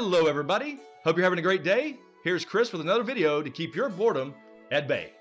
Hello everybody, hope you're having a great day. Here's Chris with another video to keep your boredom at bay.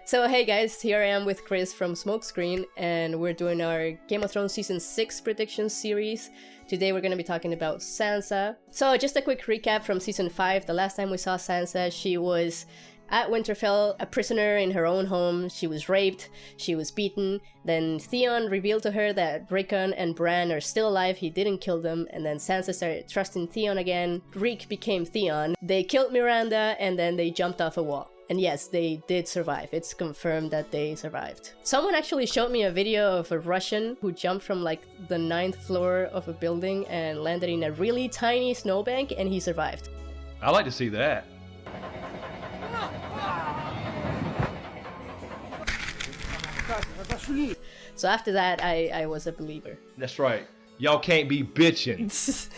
So hey guys, here I am with Chris from SmokeScreen and we're doing our Game of Thrones Season 6 prediction series. Today we're going to be talking about Sansa. So just a quick recap from Season 5. The last time we saw Sansa, she was at Winterfell, a prisoner in her own home. She was raped, she was beaten. Then Theon revealed to her that Rickon and Brienne are still alive, he didn't kill them. And then Sansa started trusting Theon again. Reek became Theon. They killed Miranda and then they jumped off a wall. And yes, they did survive. It's confirmed that they survived. Someone actually showed me a video of a Russian who jumped from like the 9th floor of a building and landed in a really tiny snowbank and he survived. I'd like to see that. So after that, I was a believer. That's right. Y'all can't be bitching.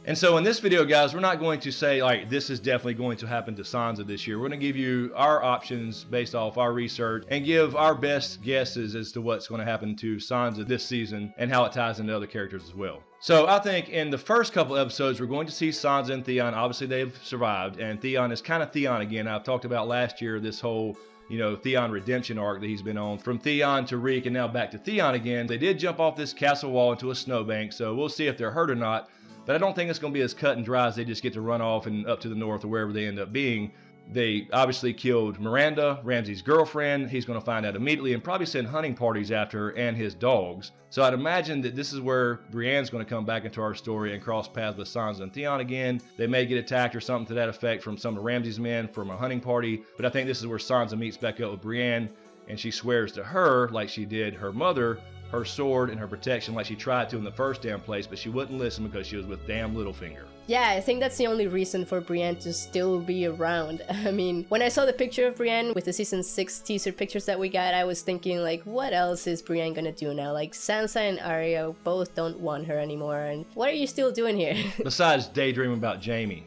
And so in this video, guys, we're not going to say, like, this is definitely going to happen to Sansa this year. We're going to give you our options based off our research and give our best guesses as to what's going to happen to Sansa this season and how it ties into other characters as well. So I think in the first couple episodes, we're going to see Sansa and Theon. Obviously, they've survived, and Theon is kind of Theon again. I've talked about last year this whole Theon redemption arc that he's been on. From Theon to Reek and now back to Theon again. They did jump off this castle wall into a snowbank, so we'll see if they're hurt or not. But I don't think it's going to be as cut and dry as they just get to run off and up to the north or wherever they end up being. They obviously killed Miranda, Ramsay's girlfriend. He's going to find out immediately and probably send hunting parties after her and his dogs. So I'd imagine that this is where Brienne's going to come back into our story and cross paths with Sansa and Theon again. They may get attacked or something to that effect from some of Ramsay's men from a hunting party. But I think this is where Sansa meets back up with Brienne and she swears to her, like she did her mother, her sword and her protection like she tried to in the first damn place, but she wouldn't listen because she was with damn Littlefinger. Yeah, I think that's the only reason for Brienne to still be around. I mean, when I saw the picture of Brienne with the Season 6 teaser pictures that we got, I was thinking, like, what else is Brienne gonna do now? Like, Sansa and Arya both don't want her anymore, and what are you still doing here? Besides daydreaming about Jaime.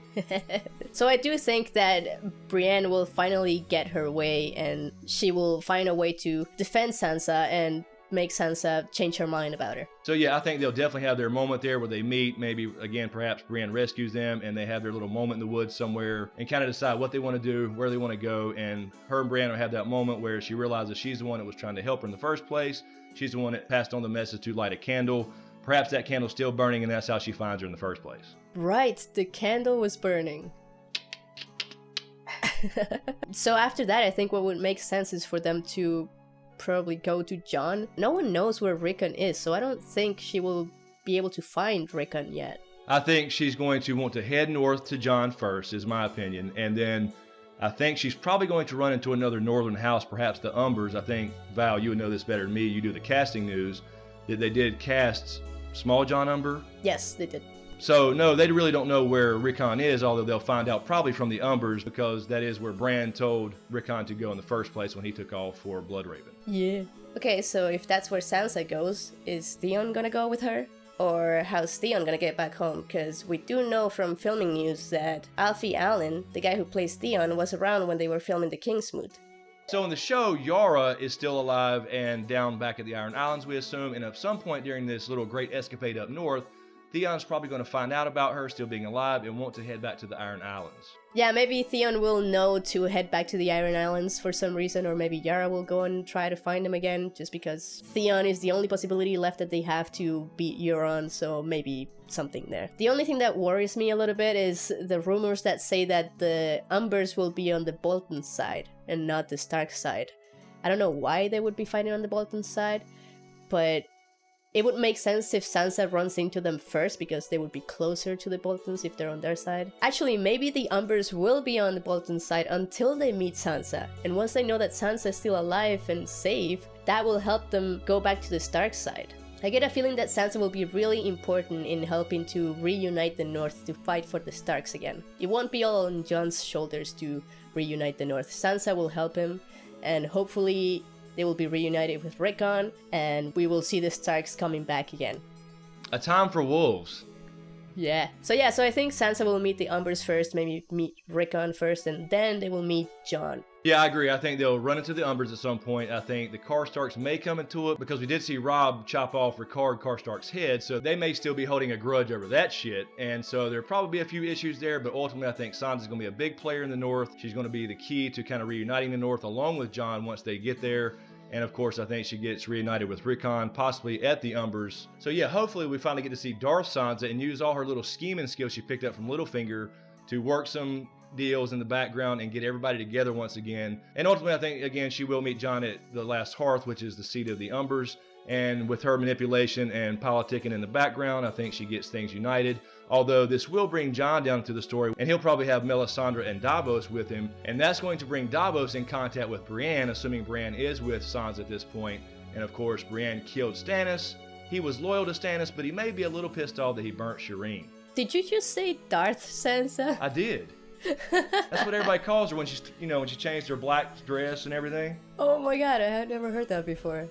So I do think that Brienne will finally get her way, and she will find a way to defend Sansa and make Sansa change her mind about her. So yeah, I think they'll definitely have their moment there where they meet. Maybe, again, perhaps Brienne rescues them and they have their little moment in the woods somewhere and kind of decide what they want to do, where they want to go. And her and Brienne will have that moment where she realizes she's the one that was trying to help her in the first place. She's the one that passed on the message to light a candle. Perhaps that candle's still burning and that's how she finds her in the first place. Right, the candle was burning. So after that, I think what would make sense is for them to probably go to Jon. No one knows where Rickon is, so I don't think she will be able to find Rickon yet. I think she's going to want to head north to Jon first, is my opinion, and then I think she's probably going to run into another northern house, perhaps the Umbers. I think, Val, you would know this better than me, you do the casting news, that they did cast Small Jon Umber. Yes, they did. So, no, they really don't know where Rickon is, although they'll find out probably from the Umbers, because that is where Bran told Rickon to go in the first place when he took off for Bloodraven. Yeah. Okay, so if that's where Sansa goes, is Theon gonna go with her? Or how's Theon gonna get back home? Because we do know from filming news that Alfie Allen, the guy who plays Theon, was around when they were filming the Kingsmoot. So in the show, Yara is still alive and down back at the Iron Islands, we assume, and at some point during this little great escapade up north, Theon's probably going to find out about her still being alive and want to head back to the Iron Islands. Yeah, maybe Theon will know to head back to the Iron Islands for some reason, or maybe Yara will go and try to find him again, just because Theon is the only possibility left that they have to beat Euron, so maybe something there. The only thing that worries me a little bit is the rumors that say that the Umbers will be on the Boltons side and not the Stark side. I don't know why they would be fighting on the Boltons side, but it would make sense if Sansa runs into them first because they would be closer to the Boltons if they're on their side. Actually, maybe the Umbers will be on the Boltons side until they meet Sansa. And once they know that Sansa is still alive and safe, that will help them go back to the Stark side. I get a feeling that Sansa will be really important in helping to reunite the North to fight for the Starks again. It won't be all on Jon's shoulders to reunite the North. Sansa will help him, and hopefully they will be reunited with Rickon, and we will see the Starks coming back again. A time for wolves. Yeah. So I think Sansa will meet the Umbers first, maybe meet Rickon first, and then they will meet Jon. Yeah, I agree. I think they'll run into the Umbers at some point. I think the Karstarks may come into it because we did see Robb chop off Rickard Karstark's head, so they may still be holding a grudge over that shit. And so there'll probably be a few issues there, but ultimately I think Sansa's going to be a big player in the North. She's going to be the key to kind of reuniting the North along with Jon once they get there. And of course, I think she gets reunited with Rickon, possibly at the Umbers. So yeah, hopefully we finally get to see Darth Sansa and use all her little scheming skills she picked up from Littlefinger to work some deals in the background and get everybody together once again. And ultimately, I think, again, she will meet Jon at the Last Hearth, which is the seat of the Umbers. And with her manipulation and politicking in the background, I think she gets things united. Although this will bring Jon down to the story, and he'll probably have Melisandre and Davos with him. And that's going to bring Davos in contact with Brienne, assuming Brienne is with Sansa at this point. And of course, Brienne killed Stannis. He was loyal to Stannis, but he may be a little pissed off that he burnt Shireen. Did you just say Darth Sansa? I did. That's what everybody calls her when she's, when she changed her black dress and everything. Oh my god, I had never heard that before.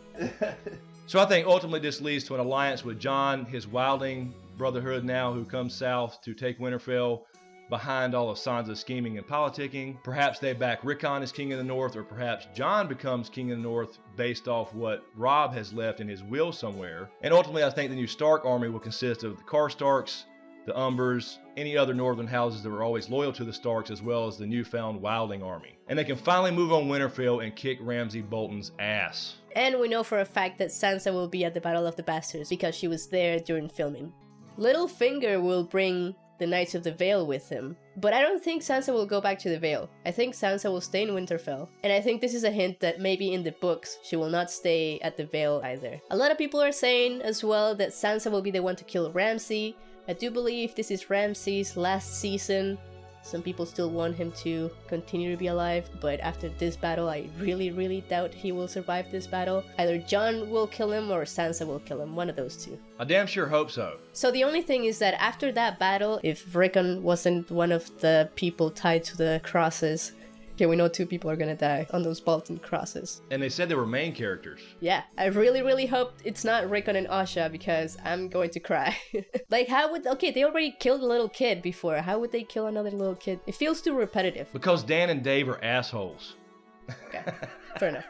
So I think ultimately this leads to an alliance with Jon, his wildling brotherhood now, who comes south to take Winterfell behind all of Sansa's scheming and politicking. Perhaps they back Rickon as king of the North, or perhaps Jon becomes king of the North based off what Robb has left in his will somewhere. And ultimately I think the new Stark army will consist of the Karstarks, the Umbers, any other northern houses that were always loyal to the Starks, as well as the newfound Wildling army. And they can finally move on Winterfell and kick Ramsay Bolton's ass. And we know for a fact that Sansa will be at the Battle of the Bastards because she was there during filming. Littlefinger will bring the Knights of the Vale with him, but I don't think Sansa will go back to the Vale. I think Sansa will stay in Winterfell, and I think this is a hint that maybe in the books she will not stay at the Vale either. A lot of people are saying as well that Sansa will be the one to kill Ramsay. I do believe this is Ramsay's last season. Some people still want him to continue to be alive, but after this battle, I really doubt he will survive this battle. Either Jon will kill him or Sansa will kill him, one of those two. I damn sure hope so. So the only thing is that after that battle, if Rickon wasn't one of the people tied to the crosses, okay, we know 2 people are gonna die on those Bolton crosses. And they said they were main characters. Yeah, I really hope it's not Rickon and Osha because I'm going to cry. Like, how would... Okay, they already killed a little kid before. How would they kill another little kid? It feels too repetitive. Because Dan and Dave are assholes. Okay, fair enough.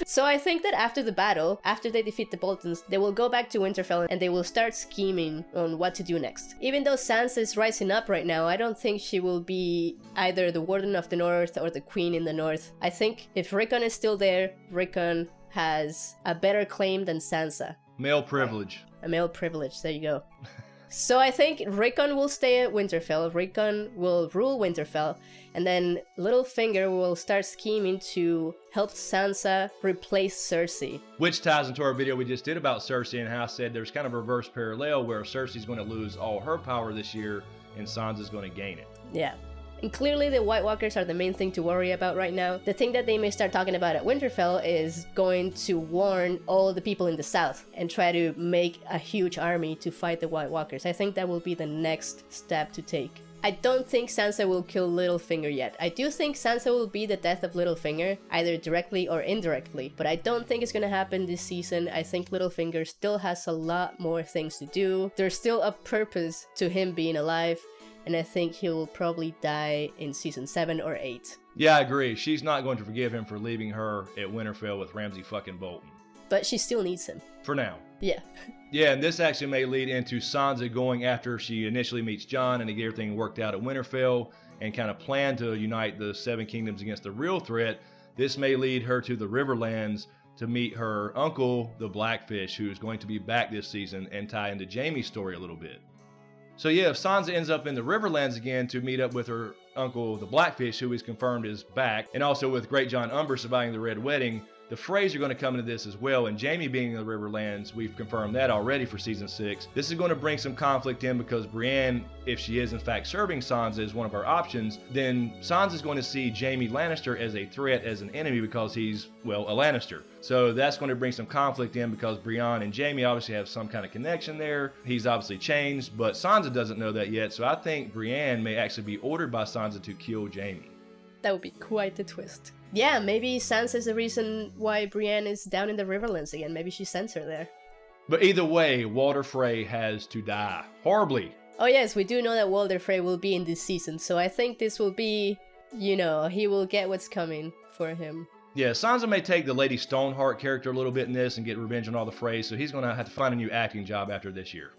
So I think that after the battle, after they defeat the Boltons, they will go back to Winterfell and they will start scheming on what to do next. Even though Sansa is rising up right now, I don't think she will be either the Warden of the North or the Queen in the North. I think if Rickon is still there, Rickon has a better claim than Sansa. Male privilege. A male privilege, there you go. So I think Rickon will stay at Winterfell, Rickon will rule Winterfell, and then Littlefinger will start scheming to help Sansa replace Cersei. Which ties into our video we just did about Cersei and how I said there's kind of a reverse parallel where Cersei's going to lose all her power this year and Sansa's going to gain it. Yeah. And clearly the White Walkers are the main thing to worry about right now. The thing that they may start talking about at Winterfell is going to warn all the people in the south and try to make a huge army to fight the White Walkers. I think that will be the next step to take. I don't think Sansa will kill Littlefinger yet. I do think Sansa will be the death of Littlefinger, either directly or indirectly, but I don't think it's gonna happen this season. I think Littlefinger still has a lot more things to do. There's still a purpose to him being alive, and I think he will probably die in season 7 or 8. Yeah, I agree. She's not going to forgive him for leaving her at Winterfell with Ramsay fucking Bolton. But she still needs him. For now. Yeah. Yeah, and this actually may lead into Sansa going after she initially meets Jon and to get everything worked out at Winterfell and kind of plan to unite the 7 kingdoms against the real threat. This may lead her to the Riverlands to meet her uncle, the Blackfish, who's going to be back this season and tie into Jaime's story a little bit. So yeah, if Sansa ends up in the Riverlands again to meet up with her uncle, the Blackfish, who is confirmed is back, and also with Great John Umbers surviving the Red Wedding, the Freys are going to come into this as well, and Jaime being in the Riverlands, we've confirmed that already for Season 6. This is going to bring some conflict in because Brienne, if she is in fact serving Sansa as one of her options, then Sansa's going to see Jaime Lannister as a threat, as an enemy, because he's, well, a Lannister. So that's going to bring some conflict in because Brienne and Jaime obviously have some kind of connection there. He's obviously changed, but Sansa doesn't know that yet, so I think Brienne may actually be ordered by Sansa to kill Jaime. That would be quite a twist. Yeah, maybe Sansa's the reason why Brienne is down in the Riverlands again. Maybe she sends her there. But either way, Walder Frey has to die. Horribly. Oh yes, we do know that Walder Frey will be in this season, so I think this will be, you know, he will get what's coming for him. Yeah, Sansa may take the Lady Stoneheart character a little bit in this and get revenge on all the Freys, so he's going to have to find a new acting job after this year.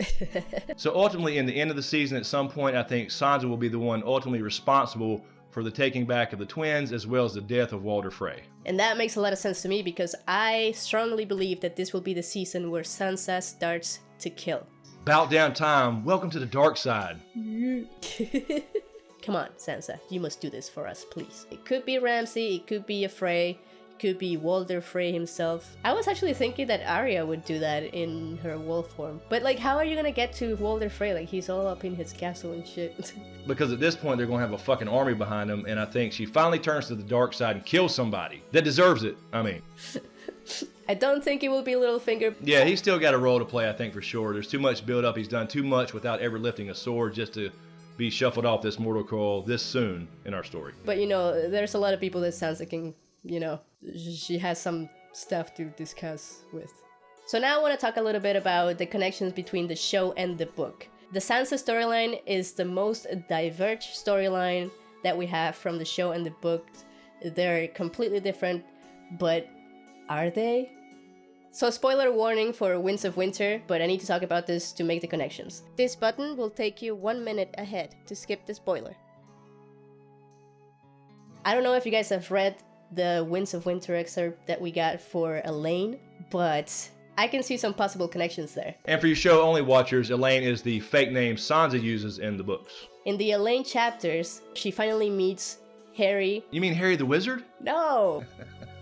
So ultimately, in the end of the season, at some point, I think Sansa will be the one ultimately responsible for the taking back of the twins, as well as the death of Walder Frey. And that makes a lot of sense to me, because I strongly believe that this will be the season where Sansa starts to kill. About damn time. Welcome to the dark side. Come on, Sansa, you must do this for us, please. It could be Ramsay, it could be a Frey, it could be Walder Frey himself. I was actually thinking that Arya would do that in her wolf form. But like, how are you gonna get to Walder Frey? Like, he's all up in his castle and shit. Because at this point, they're going to have a fucking army behind him, and I think she finally turns to the dark side and kills somebody that deserves it, I mean. I don't think it will be Littlefinger. Yeah, he's still got a role to play, I think, for sure. There's too much build up. He's done too much without ever lifting a sword just to be shuffled off this mortal coil this soon in our story. But you know, there's a lot of people that Sansa can, you know, she has some stuff to discuss with. So now I want to talk a little bit about the connections between the show and the book. The Sansa storyline is the most diverged storyline that we have from the show and the book. They're completely different, but are they? So spoiler warning for Winds of Winter, but I need to talk about this to make the connections. This button will take you 1 minute ahead to skip the spoiler. I don't know if you guys have read the Winds of Winter excerpt that we got for Elaine, but I can see some possible connections there. And for you show-only watchers, Elaine is the fake name Sansa uses in the books. In the Elaine chapters, she finally meets Harry. You mean Harry the Wizard? No!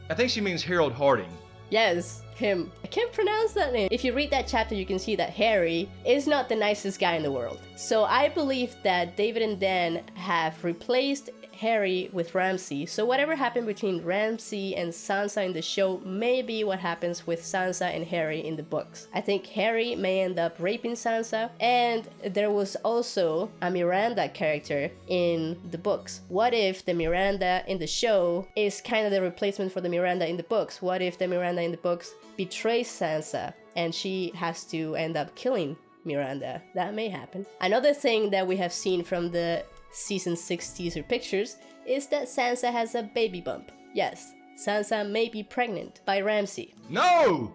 I think she means Harold Harding. Yes, him. I can't pronounce that name. If you read that chapter, you can see that Harry is not the nicest guy in the world. So I believe that David and Dan have replaced Harry with Ramsay. So whatever happened between Ramsay and Sansa in the show may be what happens with Sansa and Harry in the books. I think Harry may end up raping Sansa, and there was also a Miranda character in the books. What if the Miranda in the show is kind of the replacement for the Miranda in the books? What if the Miranda in the books betrays Sansa and she has to end up killing Miranda? That may happen. Another thing that we have seen from the Season 6 teaser pictures is that Sansa has a baby bump. Yes, Sansa may be pregnant by Ramsay. No!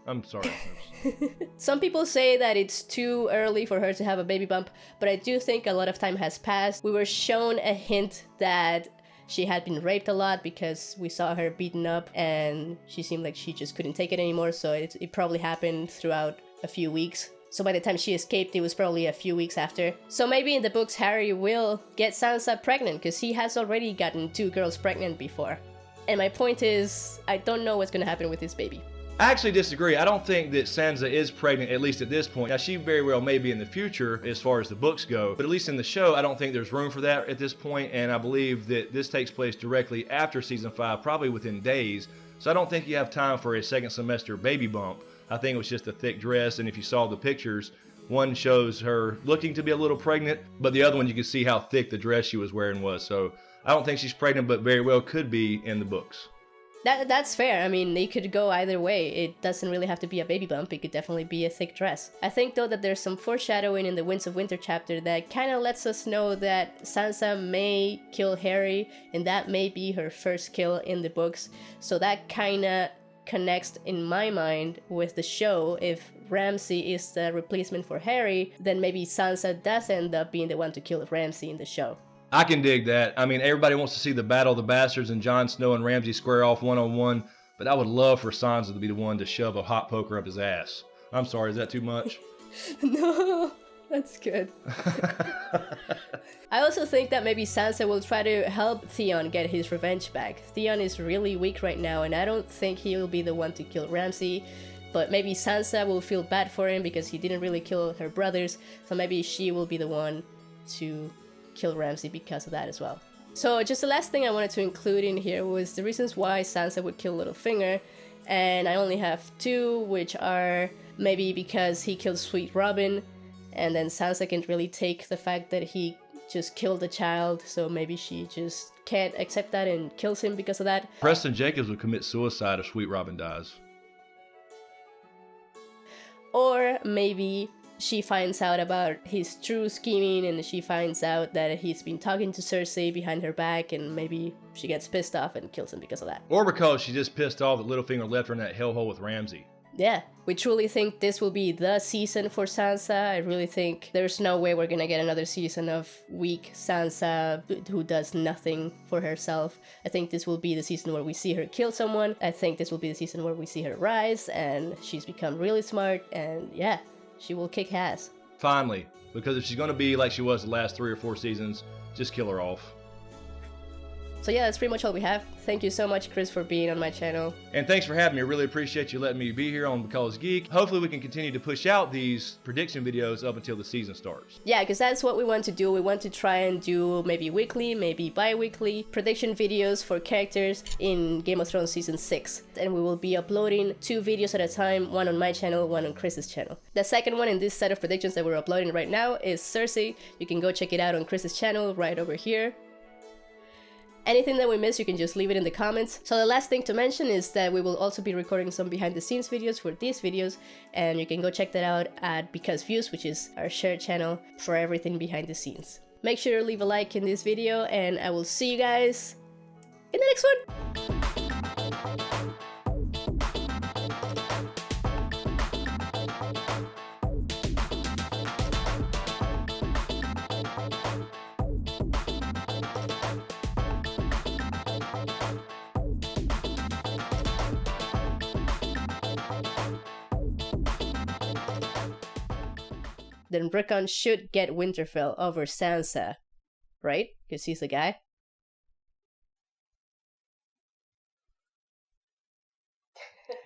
I'm sorry. Some people say that it's too early for her to have a baby bump, but I do think a lot of time has passed. We were shown a hint that she had been raped a lot because we saw her beaten up and she seemed like she just couldn't take it anymore, so it probably happened throughout a few weeks. So by the time she escaped, it was probably a few weeks after. So maybe in the books, Harry will get Sansa pregnant, because he has already gotten 2 girls pregnant before. And my point is, I don't know what's gonna happen with this baby. I actually disagree. I don't think that Sansa is pregnant, at least at this point. Now, she very well may be in the future as far as the books go, but at least in the show, I don't think there's room for that at this point, and I believe that this takes place directly after Season 5, probably within days. So I don't think you have time for a second semester baby bump. I think it was just a thick dress, and if you saw the pictures, one shows her looking to be a little pregnant, but the other one you can see how thick the dress she was wearing was. So I don't think she's pregnant, but very well could be in the books. That's fair. I mean, it could go either way. It doesn't really have to be a baby bump. It could definitely be a thick dress. I think, though, that there's some foreshadowing in the Winds of Winter chapter that kind of lets us know that Sansa may kill Harry, and that may be her first kill in the books. So that kind of connects in my mind with the show. If Ramsay is the replacement for Harry, then maybe Sansa does end up being the one to kill Ramsay in the show. I can dig that. I mean, everybody wants to see the Battle of the Bastards and Jon Snow and Ramsay square off one-on-one, but I would love for Sansa to be the one to shove a hot poker up his ass. I'm sorry, is that too much? No, that's good. I also think that maybe Sansa will try to help Theon get his revenge back. Theon is really weak right now, and I don't think he will be the one to kill Ramsay, but maybe Sansa will feel bad for him because he didn't really kill her brothers, so maybe she will be the one to kill Ramsay because of that as well. So just the last thing I wanted to include in here was the reasons why Sansa would kill Littlefinger, and I only have 2, which are maybe because he killed Sweet Robin, and then Sansa can't really take the fact that he just killed a child, so maybe she just can't accept that and kills him because of that. Preston Jacobs would commit suicide if Sweet Robin dies. Or maybe she finds out about his true scheming, and she finds out that he's been talking to Cersei behind her back, and maybe she gets pissed off and kills him because of that. Or because she just pissed off that Littlefinger left her in that hellhole with Ramsay. Yeah, we truly think this will be the season for Sansa. I really think there's no way we're gonna get another season of weak Sansa who does nothing for herself. I think this will be the season where we see her kill someone. I think this will be the season where we see her rise, and she's become really smart, and yeah, she will kick ass. Finally, because if she's gonna be like she was the last 3 or 4 seasons, just kill her off. So yeah, that's pretty much all we have. Thank you so much, Chris, for being on my channel. And thanks for having me. I really appreciate you letting me be here on Because Geek. Hopefully we can continue to push out these prediction videos up until the season starts. Yeah, because that's what we want to do. We want to try and do maybe weekly, maybe bi-weekly prediction videos for characters in Game of Thrones Season 6. And we will be uploading 2 videos at a time, one on my channel, one on Chris's channel. The second one in this set of predictions that we're uploading right now is Cersei. You can go check it out on Chris's channel right over here. Anything that we miss, you can just leave it in the comments. So the last thing to mention is that we will also be recording some behind the scenes videos for these videos, and you can go check that out at Because Views, which is our shared channel for everything behind the scenes. Make sure to leave a like in this video, and I will see you guys in the next one! Then Rickon should get Winterfell over Sansa, right? Because he's the guy.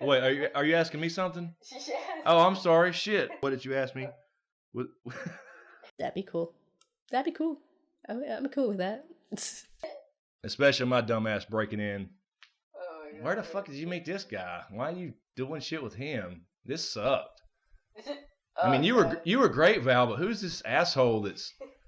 Wait, are you asking me something? Yes. Oh, I'm sorry. Shit. What did you ask me? What? That'd be cool. That'd be cool. I'm cool with that. Especially my dumbass breaking in. Oh, where the fuck did you meet this guy? Why are you doing shit with him? This sucked. I mean, you were great, Val, but who's this asshole that's